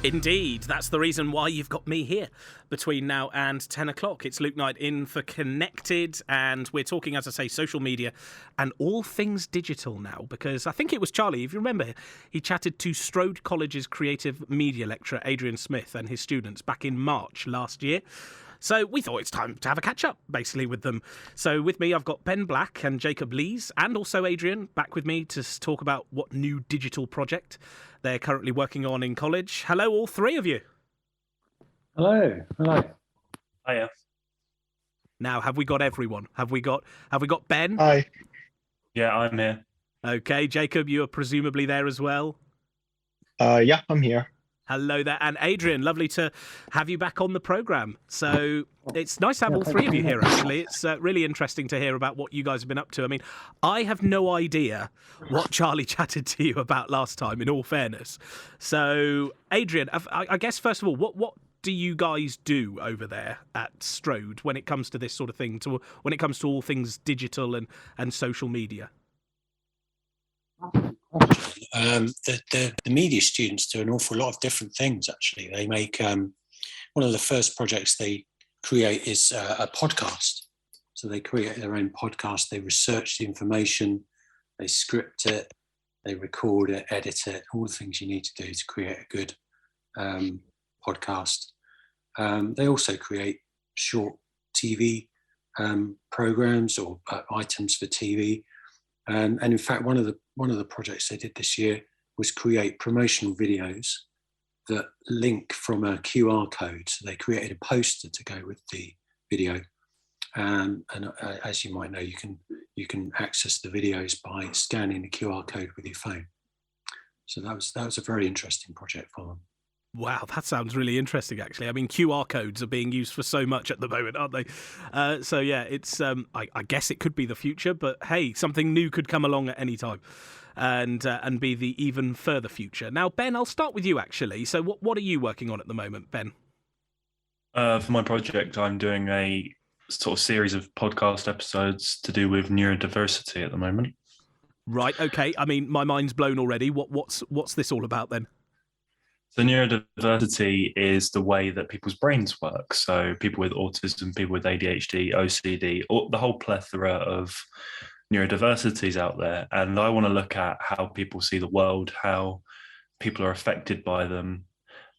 Indeed, that's the reason why you've got me here between now and 10 o'clock. It's Luke Knight in for Connected, and we're talking, as I say, social media and all things digital now, because I think it was Charlie, if you remember, he chatted to Strode College's creative media lecturer Adrian Smith and his students back in March last year. So we thought it's time to have a catch-up, basically, with them. So with me, I've got Ben Black and Jacob Lees, and also Adrian, back with me to talk about what new digital project they're currently working on in college. Hello, all three of you. Hello. Hiya. Now, have we got everyone? Have we got Ben? Hi. Yeah, I'm here. Okay, Jacob, you are presumably there as well. Yeah, I'm here. Hello there, and Adrian, lovely to have you back on the programme. So it's nice to have all three of you here, actually. It's really interesting to hear about what you guys have been up to. I mean, I have no idea what Charlie chatted to you about last time, in all fairness. So, Adrian, I guess, first of all, what do you guys do over there at Strode when it comes to this sort of thing, when it comes to all things digital and social media? The media students do an awful lot of different things, actually. They make one of the first projects they create is a podcast. So they create their own podcast, they research the information, they script it, they record it, edit it, all the things you need to do to create a good podcast. They also create short TV programs or items for TV. And in fact, one of the projects they did this year was create promotional videos that link from a QR code. So they created a poster to go with the video, and as you might know, you can access the videos by scanning the QR code with your phone. So that was a very interesting project for them. Wow, that sounds really interesting, actually. I mean, QR codes are being used for so much at the moment, aren't they? So, yeah, it's I guess it could be the future, but hey, something new could come along at any time and be the even further future. Now, Ben, I'll start with you, actually. So what are you working on at the moment, Ben? For my project, I'm doing a sort of series of podcast episodes to do with neurodiversity at the moment. Right, okay. I mean, my mind's blown already. What's this all about, then? So neurodiversity is the way that people's brains work. So people with autism, people with ADHD, OCD, the whole plethora of neurodiversities out there. And I want to look at how people see the world, how people are affected by them.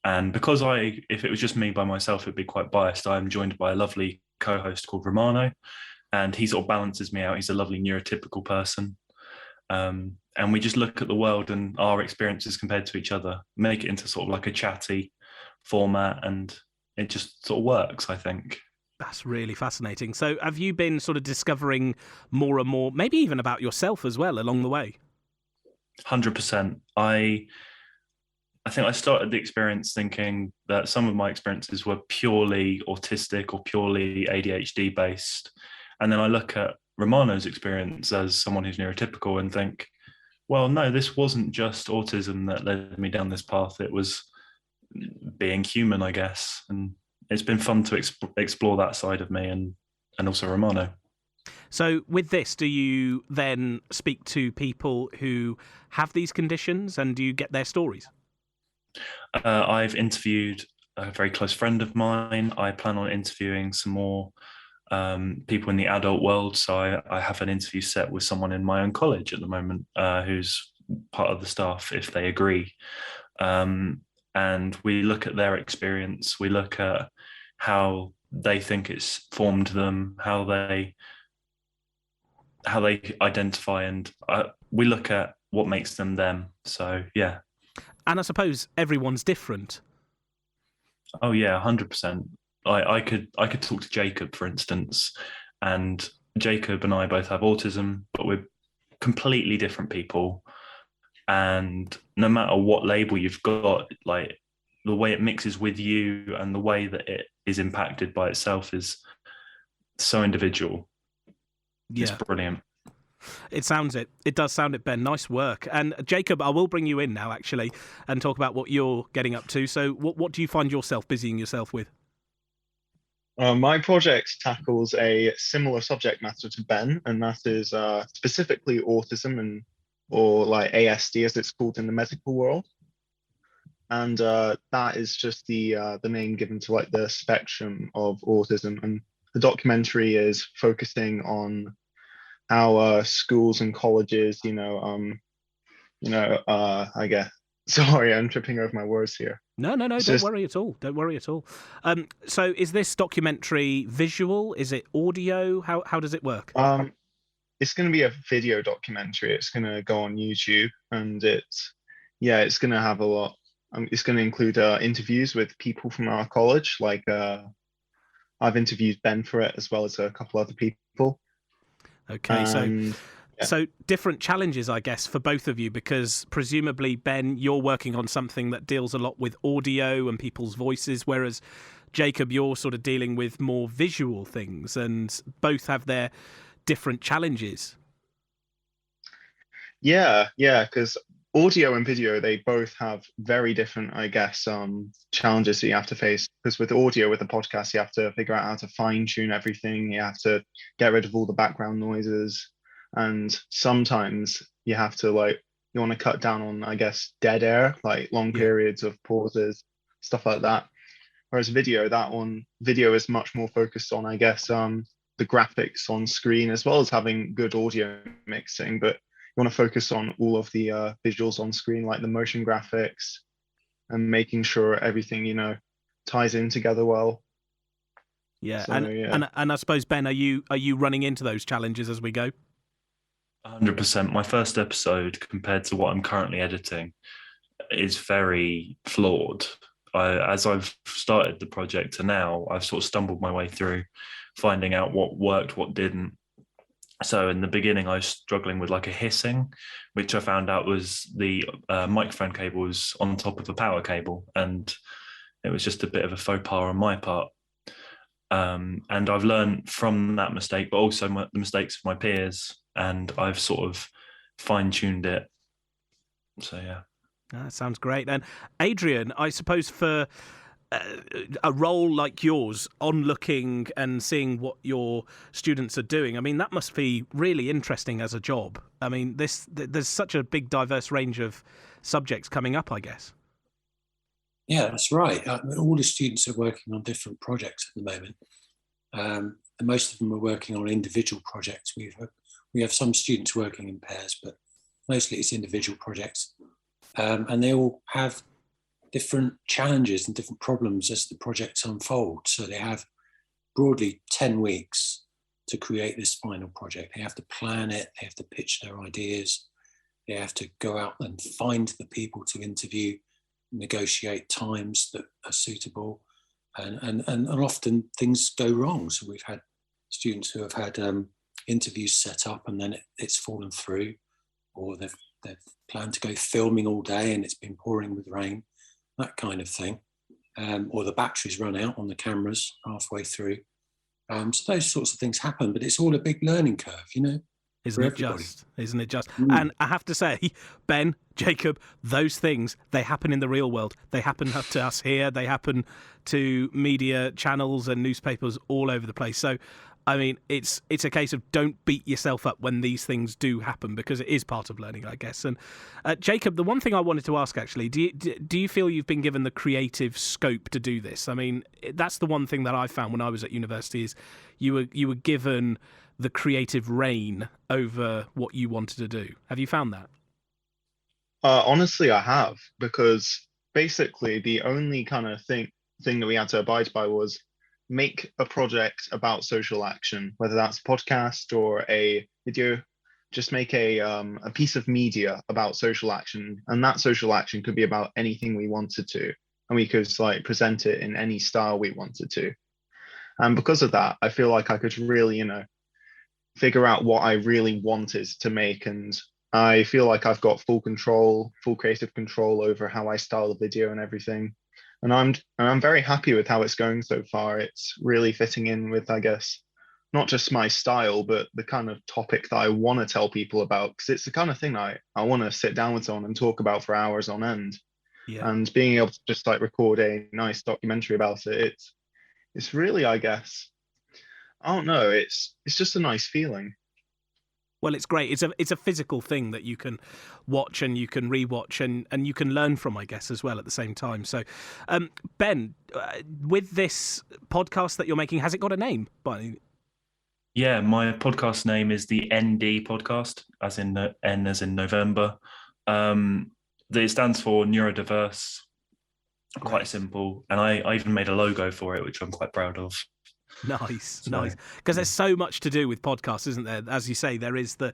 And because if it was just me by myself, it'd be quite biased. I'm joined by a lovely co-host called Romano, and he sort of balances me out. He's a lovely neurotypical person. And we just look at the world and our experiences compared to each other, make it into sort of like a chatty format, and it just sort of works, I think. That's really fascinating. So have you been sort of discovering more and more, maybe even about yourself as well, along the way? 100%. I think I started the experience thinking that some of my experiences were purely autistic or purely ADHD based. And then I look at Romano's experience as someone who's neurotypical and think, well, no, this wasn't just autism that led me down this path. It was being human, I guess. And it's been fun to explore that side of me and also Romano. So with this, do you then speak to people who have these conditions, and do you get their stories? I've interviewed a very close friend of mine. I plan on interviewing some more people in the adult world. So I have an interview set with someone in my own college at the moment who's part of the staff, if they agree. And we look at their experience. We look at how they think it's formed them, how they identify, and we look at what makes them them. So, yeah. And I suppose everyone's different. Oh, yeah, 100%. I could talk to Jacob, for instance, and Jacob and I both have autism, but we're completely different people. And no matter what label you've got, like the way it mixes with you and the way that it is impacted by itself is so individual. Yeah. It's brilliant. It sounds it. It does sound it, Ben. Nice work. And Jacob, I will bring you in now, actually, and talk about what you're getting up to. So what do you find yourself busying yourself with? My project tackles a similar subject matter to Ben, and that is specifically autism or like ASD as it's called in the medical world. and that is just the name given to like the spectrum of autism. And the documentary is focusing on how schools and colleges, I guess. Sorry, I'm tripping over my words here. No, don't worry at all. Don't worry at all. So is this documentary visual? Is it audio? How does it work? It's going to be a video documentary. It's going to go on YouTube, and it's going to have a lot. It's going to include interviews with people from our college. Like I've interviewed Ben for it, as well as a couple other people. Okay, so different challenges, I guess, for both of you, because presumably, Ben, you're working on something that deals a lot with audio and people's voices, whereas Jacob, you're sort of dealing with more visual things, and both have their different challenges. Yeah, because audio and video, they both have very different, I guess, challenges that you have to face. Because with audio, with the podcast, you have to figure out how to fine tune everything. You have to get rid of all the background noises. And sometimes you have to you want to cut down on, I guess, dead air, like long periods of pauses, stuff like that. Whereas video is much more focused on, I guess, the graphics on screen, as well as having good audio mixing. But you want to focus on all of the visuals on screen, like the motion graphics, and making sure everything, ties in together well. Yeah, so, and I suppose, Ben, are you running into those challenges as we go? 100%. My first episode, compared to what I'm currently editing, is very flawed. As I've started the project to now, I've sort of stumbled my way through finding out what worked, what didn't. So in the beginning, I was struggling with like a hissing, which I found out was the microphone cable was on top of a power cable, and it was just a bit of a faux pas on my part. And I've learned from that mistake, but also the mistakes of my peers, and I've sort of fine-tuned it. So, yeah. That sounds great. And Adrian, I suppose for a role like yours, onlooking and seeing what your students are doing, I mean, that must be really interesting as a job. I mean, there's such a big, diverse range of subjects coming up, I guess. Yeah, that's right. All the students are working on different projects at the moment. And most of them are working on individual projects. We have some students working in pairs, but mostly it's individual projects. And they all have different challenges and different problems as the projects unfold. So they have broadly 10 weeks to create this final project. They have to plan it, they have to pitch their ideas, they have to go out and find the people to interview, negotiate times that are suitable, and often things go wrong. So we've had students who have had interviews set up and then it's fallen through, or they've planned to go filming all day and it's been pouring with rain, that kind of thing, or the batteries run out on the cameras halfway through. So those sorts of things happen, but it's all a big learning curve, Isn't it just? And I have to say, Ben, Jacob, those things, they happen in the real world. They happen to us here. They happen to media channels and newspapers all over the place. So, I mean, it's a case of don't beat yourself up when these things do happen, because it is part of learning, I guess. And Jacob, the one thing I wanted to ask, actually, do you feel you've been given the creative scope to do this? I mean, that's the one thing that I found when I was at university is you were given the creative reign over what you wanted to do. Have you found that? Honestly, I have, because basically the only kind of thing that we had to abide by was make a project about social action, whether that's a podcast or a video. Just make a piece of media about social action, and that social action could be about anything we wanted to, and we could present it in any style we wanted to. And because of that, I feel like I could really, figure out what I really wanted to make, and I feel like I've got full creative control over how I style the video and everything. And I'm very happy with how it's going so far. It's really fitting in with, I guess, not just my style, but the kind of topic that I want to tell people about, because it's the kind of thing I want to sit down with someone and talk about for hours on end. Yeah. And being able to just record a nice documentary about it, it's really, I guess, I don't know, it's just a nice feeling. Well, it's great. It's a physical thing that you can watch and you can rewatch and you can learn from, I guess, as well at the same time. So, Ben, with this podcast that you're making, has it got a name? Yeah, my podcast name is the ND podcast, as in N as in November. It stands for neurodiverse. Quite simple, and I even made a logo for it, which I'm quite proud of. Nice. Because there's so much to do with podcasts, isn't there? As you say, there is the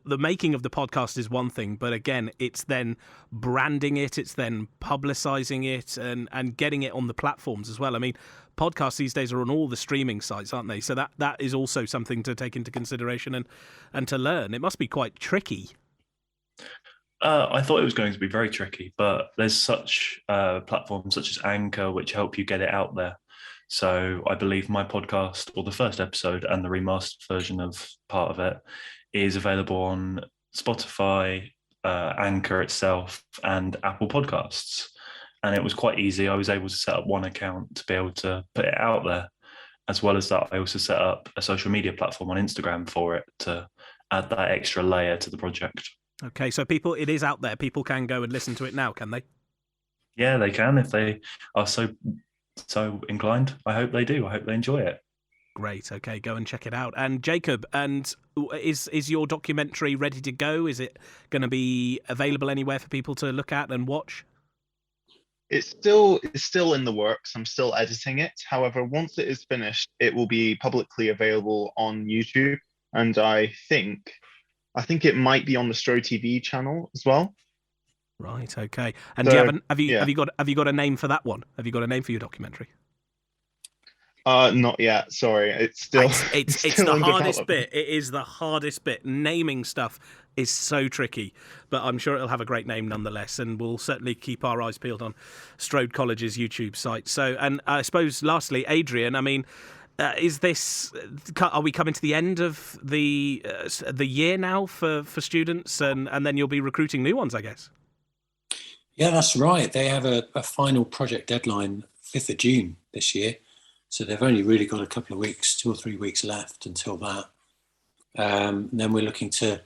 making of the podcast is one thing, but again, it's then branding it, it's then publicising it, and getting it on the platforms as well. I mean, podcasts these days are on all the streaming sites, aren't they? So that is also something to take into consideration and to learn. It must be quite tricky. I thought it was going to be very tricky, but there's such platforms such as Anchor which help you get it out there. So I believe my podcast, or the first episode and the remastered version of part of it, is available on Spotify, Anchor itself, and Apple Podcasts. And it was quite easy. I was able to set up one account to be able to put it out there. As well as that, I also set up a social media platform on Instagram for it to add that extra layer to the project. Okay, so it is out there. People can go and listen to it now, can they? Yeah, they can if they are so inclined. I hope they do. I hope they enjoy it. Great. Okay, go and check it out. And Jacob, and is your documentary ready to go? Is it going to be available anywhere for people to look at and watch? It's still in the works. I'm still editing it. However, once it is finished, it will be publicly available on YouTube, and I think it might be on the Stro TV channel as well. Right. Okay. And so, have you got a name for that one? Have you got a name for your documentary? Not yet. Sorry. It's still it's the hardest bit. It is the hardest bit. Naming stuff is so tricky, but I'm sure it'll have a great name nonetheless, and we'll certainly keep our eyes peeled on Strode College's YouTube site. So, and I suppose lastly, Adrian, I mean, are we coming to the end of the year now for students, and then you'll be recruiting new ones, I guess? Yeah, that's right. They have a final project deadline 5th of June this year. So they've only really got a couple of weeks, 2 or 3 weeks left until that. And then we're looking to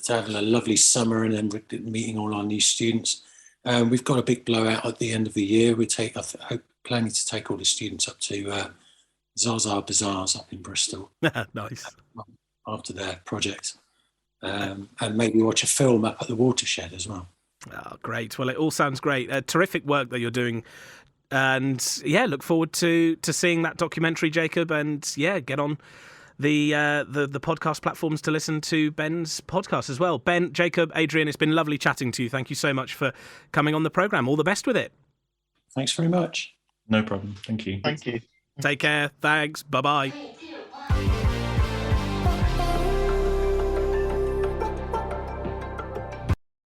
have a lovely summer and then meeting all our new students. We've got a big blowout at the end of the year. Planning to take all the students up to Zaza Bazaars up in Bristol. Nice. After their project. And maybe watch a film up at the Watershed as well. Oh, great. Well, it all sounds great. Terrific work that you're doing. And yeah, look forward to seeing that documentary, Jacob. And yeah, get on the podcast platforms to listen to Ben's podcast as well. Ben, Jacob, Adrian, it's been lovely chatting to you. Thank you so much for coming on the programme. All the best with it. Thanks very much. No problem. Thank you. Thank you. Take care. Thanks. Bye-bye.